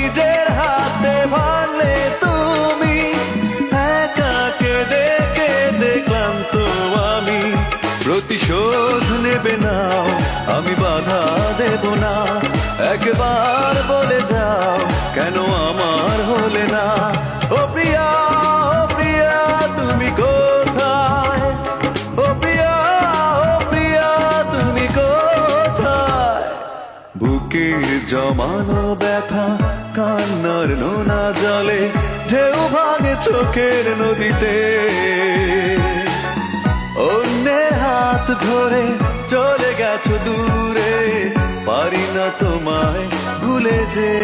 নিজের হাতে ভাঙলে তুমি, একা কেঁদে কেঁদে ক্লান্ত আমি। প্রতিশোধ নেবে না, আমি বাধা দেব না, একবার বলে যাও কেন আমার হলে না। ও প্রিয়া, ও প্রিয়া তুমি কোথায়, ও প্রিয়া, ও প্রিয়া তুমি কোথায়। বুকের জমানো ব্যথা কান্নার নোনা জলে, ঢেউ ভাঙে চোখের নদীতে। অন্যের হাত ধরে চলে গেছো দূরে, পারি না তোমায় ভুলে যেতে।